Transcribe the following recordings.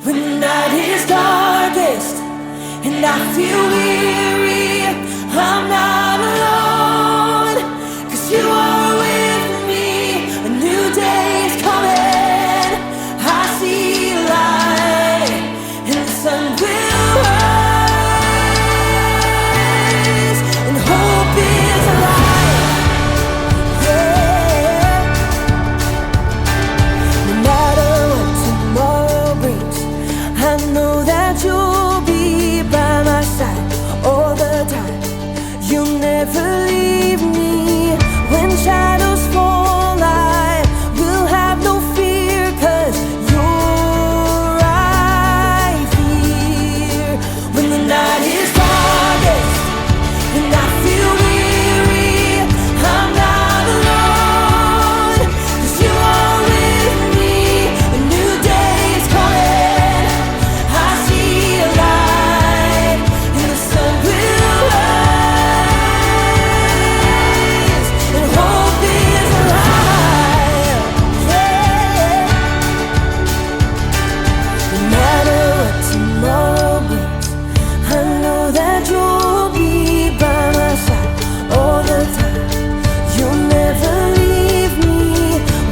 When the night is darkest and I feel weary, I'm not alone, 'cause you are with me. A new day is coming, I see light, and the sun will rise, and hope is alive. Yeah. No matter what tomorrow brings, I know that you'll be by my side all the time. You'll never leave me. When shadows fall, I will have no fear, 'cause you're right here. When the night is darkest and I feel weary, I'm not alone, 'cause you are with me. A new day is coming, I see a light, and the sun will rise, and hope is alive. Yeah. No matter what tomorrow brings, I know that you'll be by my side all the time. You'll never leave me.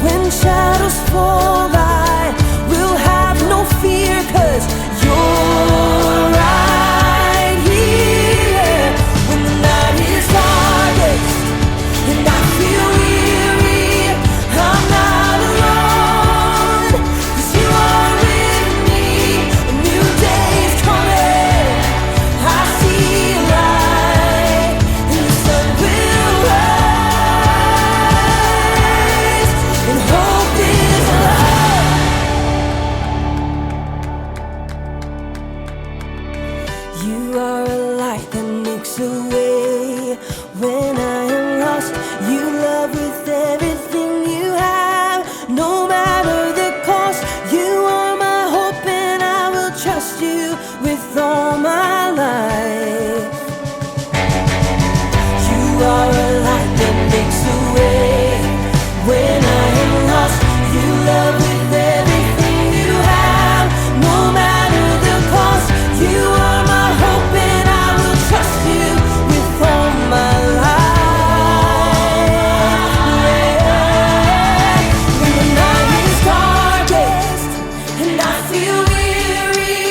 When shadows fall, I will have no fear, 'cause you're right here. When the night is darkest and I feel weary, I'm not alone, 'cause you are with me. A new day is coming, I see light, and the sun will rise, and hope is alive. You are a light that makes a way when I am lost. You love with everything you have, no matter the cost. You are my hope, and I will trust you with all my life. You are a light that makes a way when I am lost. You love with everything you have, no matter the cost. You are my hope, and I will trust you with all my life. Yeah. When the night is darkest and I feel weary,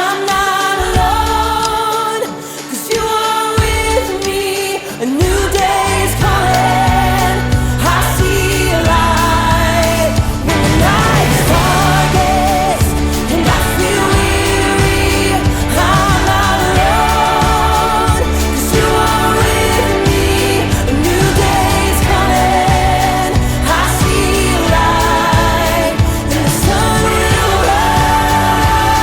I'm not alone, 'cause you are with me. A new day is coming, I see a light. When the night is darkest and I feel weary, I'm not alone, 'cause you are with me. A new day is coming, I see a light, and the sun will rise,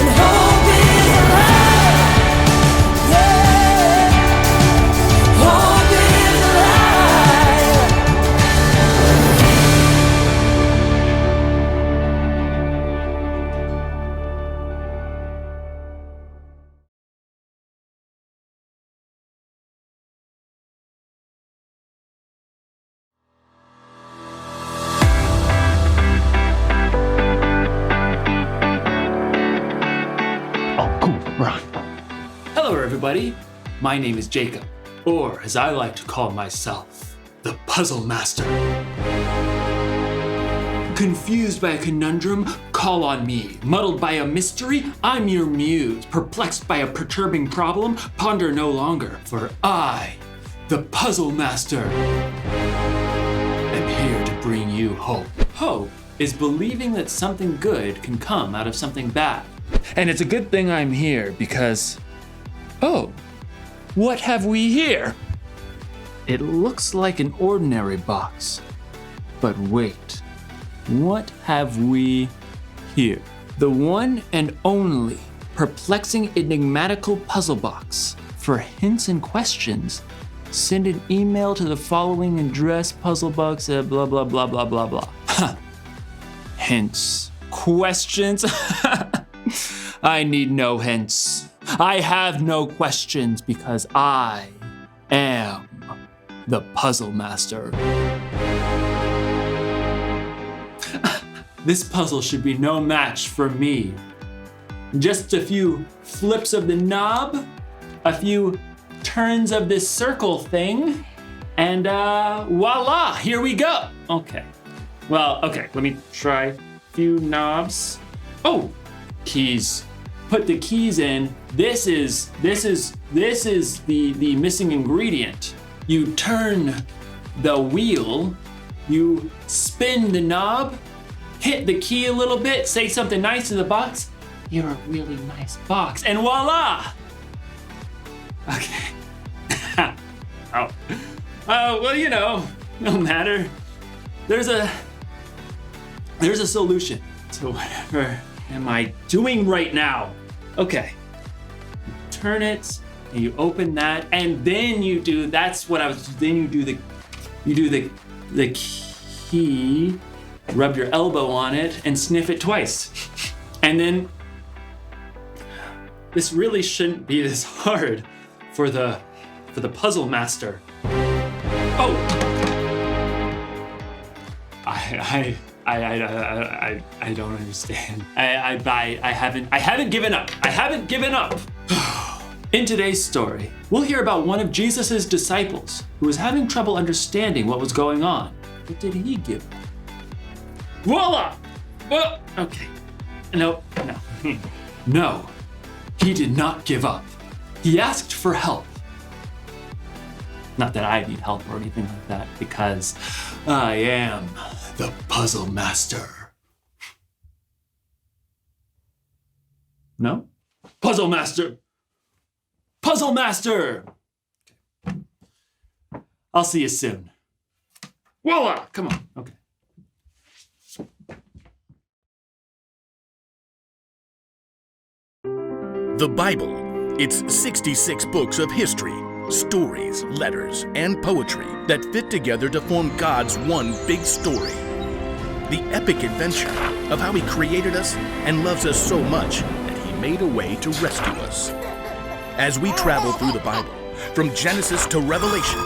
and hope is alive. Yeah, hope is alive. Oh, cool, run. Hello, everybody. My name is Jacob, or as I like to call myself, the Puzzle Master. Confused by a conundrum? Call on me. Muddled by a mystery? I'm your muse. Perplexed by a perturbing problem? Ponder no longer, for I, the Puzzle Master, am here to bring you hope. Hope is believing that something good can come out of something bad. And it's a good thing I'm here because, oh, what have we here? It looks like an ordinary box. But wait, what have we here? The one and only perplexing enigmatical puzzle box. For hints and questions, send an email to the following address, puzzlebox at blah blah blah blah blah blah. Huh. Hints. Questions? I need no hints. I have no questions because I am the Puzzle Master. This puzzle should be no match for me. Just a few flips of the knob, a few turns of this circle thing, and voila, here we go. Okay. Well, okay, let me try a few knobs. Oh, keys. Put the keys in. This is the missing ingredient. You turn the wheel, you spin the knob, hit the key a little bit, say something nice to the box. You're a really nice box, and voila! Okay. Oh. Well, you know, no matter. There's a solution to whatever am I doing right now. Okay. You turn it, and you open that, and then you do, then you do the key, rub your elbow on it, and sniff it twice. And then, this really shouldn't be this hard for the puzzle master. Oh! I don't understand. I haven't given up. I haven't given up. In today's story, we'll hear about one of Jesus' disciples who was having trouble understanding what was going on. But did he give up? Voila! Well, okay. No. No, he did not give up. He asked for help. Not that I need help or anything like that, because I am the puzzle master. No? Puzzle master! Puzzle master! I'll see you soon. Voila! Come on. Okay. The Bible. It's 66 books of history, stories, letters, and poetry that fit together to form God's one big story. The epic adventure of how He created us and loves us so much that He made a way to rescue us. As we travel through the Bible, from Genesis to Revelation,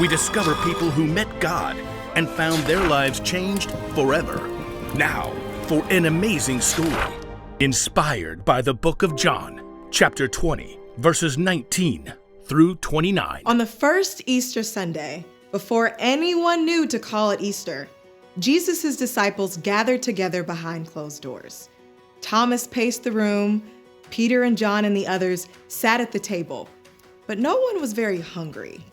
we discover people who met God and found their lives changed forever. Now, for an amazing story, inspired by the book of John, chapter 20, verses 19 through 29. On the first Easter Sunday, before anyone knew to call it Easter, Jesus' disciples gathered together behind closed doors. Thomas paced the room. Peter and John and the others sat at the table, but no one was very hungry.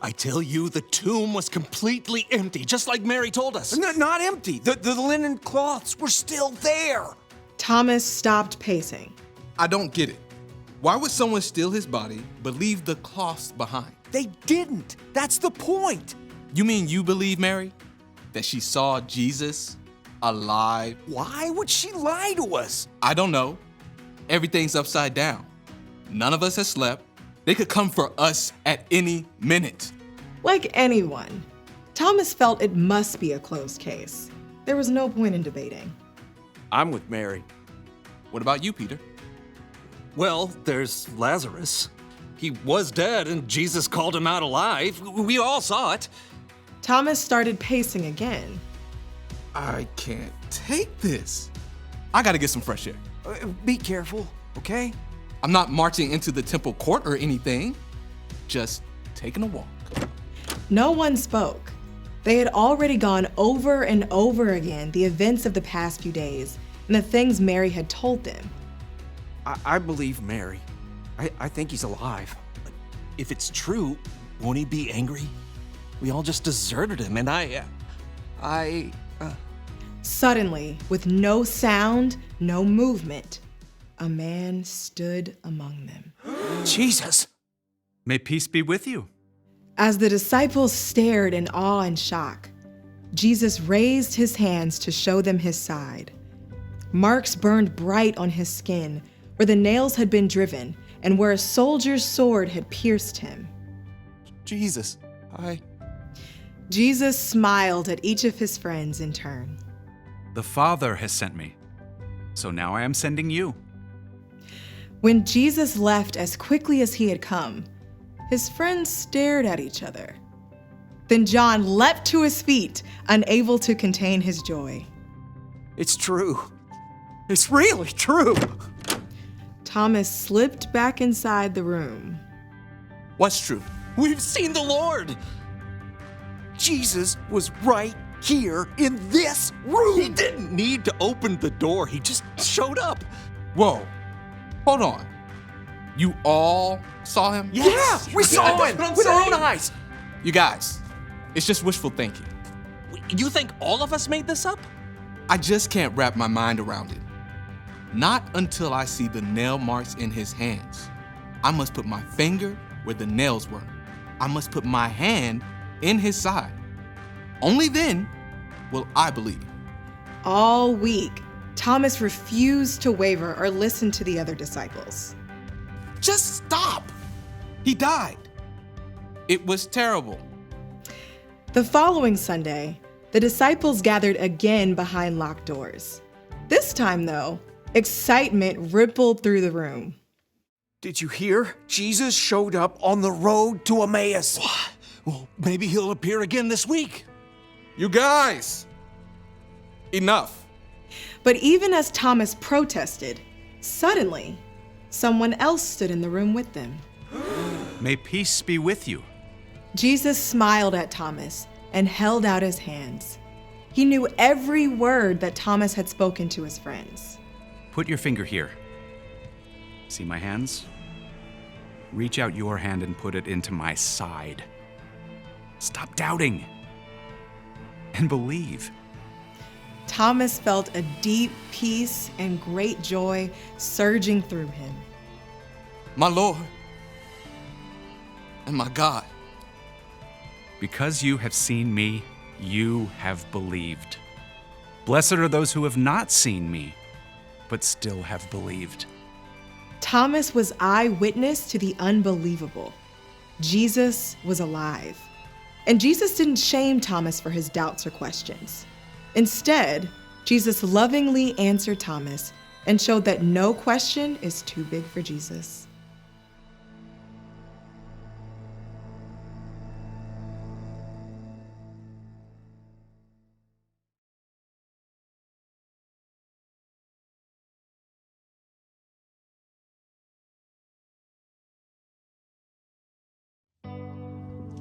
I tell you, the tomb was completely empty, just like Mary told us. Not empty. The linen cloths were still there. Thomas stopped pacing. I don't get it. Why would someone steal his body but leave the cloths behind? They didn't. That's the point. You mean you believe, Mary, that she saw Jesus alive? Why would she lie to us? I don't know. Everything's upside down. None of us has slept. They could come for us at any minute. Like anyone, Thomas felt it must be a closed case. There was no point in debating. I'm with Mary. What about you, Peter? Well, there's Lazarus. He was dead and Jesus called him out alive. We all saw it. Thomas started pacing again. I can't take this. I gotta get some fresh air. Be careful, okay? I'm not marching into the temple court or anything. Just taking a walk. No one spoke. They had already gone over and over again the events of the past few days and the things Mary had told them. I believe Mary. I think he's alive. If it's true, won't he be angry? We all just deserted him, and Suddenly, with no sound, no movement, a man stood among them. Jesus! May peace be with you. As the disciples stared in awe and shock, Jesus raised his hands to show them his side. Marks burned bright on his skin where the nails had been driven and where a soldier's sword had pierced him. Jesus, Jesus smiled at each of his friends in turn. The Father has sent me, so now I am sending you. When Jesus left as quickly as he had come, his friends stared at each other. Then John leapt to his feet, unable to contain his joy. It's true. It's really true. Thomas slipped back inside the room. What's true? We've seen the Lord. Jesus was right here in this room. He didn't need to open the door. He just showed up. Whoa, hold on. You all saw him? Yes. Yeah, we saw him with our own eyes. You guys, it's just wishful thinking. You think all of us made this up? I just can't wrap my mind around it. Not until I see the nail marks in his hands. I must put my finger where the nails were. I must put my hand in his side. Only then will I believe. All week, Thomas refused to waver or listen to the other disciples. Just stop. He died. It was terrible. The following Sunday, the disciples gathered again behind locked doors. This time, though, excitement rippled through the room. Did you hear? Jesus showed up on the road to Emmaus. Well, maybe he'll appear again this week. You guys, enough. But even as Thomas protested, suddenly, someone else stood in the room with them. May peace be with you. Jesus smiled at Thomas and held out his hands. He knew every word that Thomas had spoken to his friends. Put your finger here. See my hands? Reach out your hand and put it into my side. Stop doubting and believe. Thomas felt a deep peace and great joy surging through him. My Lord and my God. Because you have seen me, you have believed. Blessed are those who have not seen me, but still have believed. Thomas was eyewitness to the unbelievable. Jesus was alive. And Jesus didn't shame Thomas for his doubts or questions. Instead, Jesus lovingly answered Thomas and showed that no question is too big for Jesus.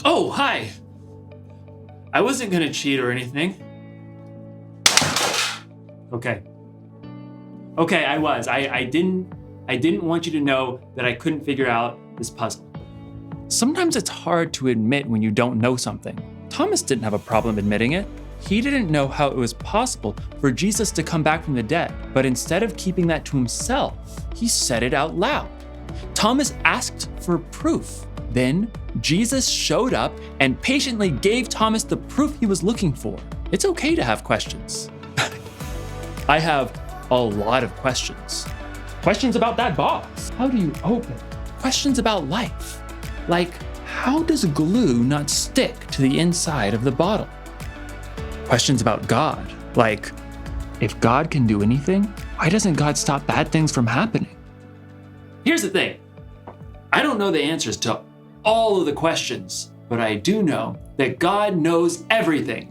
Oh, hi. I wasn't gonna cheat or anything. Okay, I was. I didn't want you to know that I couldn't figure out this puzzle. Sometimes it's hard to admit when you don't know something. Thomas didn't have a problem admitting it. He didn't know how it was possible for Jesus to come back from the dead, but instead of keeping that to himself, he said it out loud. Thomas asked for proof. Then Jesus showed up and patiently gave Thomas the proof he was looking for. It's okay to have questions. I have a lot of questions. Questions about that box. How do you open? Questions about life. Like, how does glue not stick to the inside of the bottle? Questions about God. Like, if God can do anything, why doesn't God stop bad things from happening? Here's the thing. I don't know the answers to all of the questions, but I do know that God knows everything.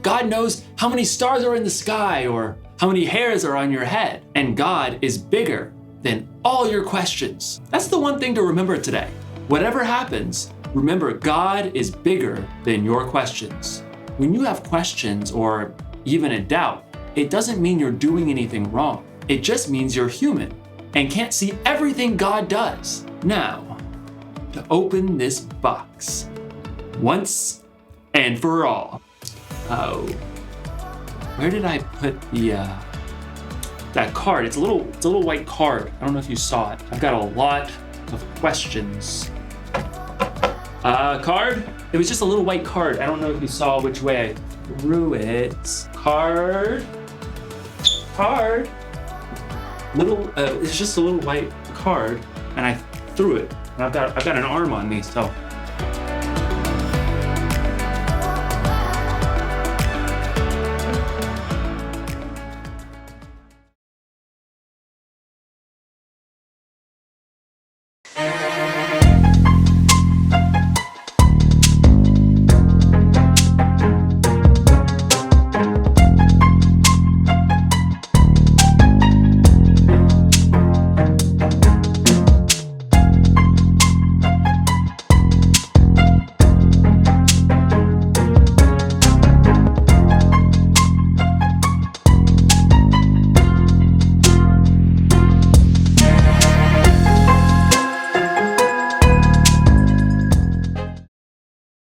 God knows how many stars are in the sky or how many hairs are on your head, and God is bigger than all your questions. That's the one thing to remember today. Whatever happens, remember God is bigger than your questions. When you have questions or even a doubt, it doesn't mean you're doing anything wrong. It just means you're human and can't see everything God does. Now, to open this box once and for all. Oh, where did I put the that card? It's a little white card. I don't know if you saw it. I've got a lot of questions. Card? It was just a little white card. I don't know if you saw which way I threw it. Card. It's just a little white card, and I threw it. And I've got an arm on me, so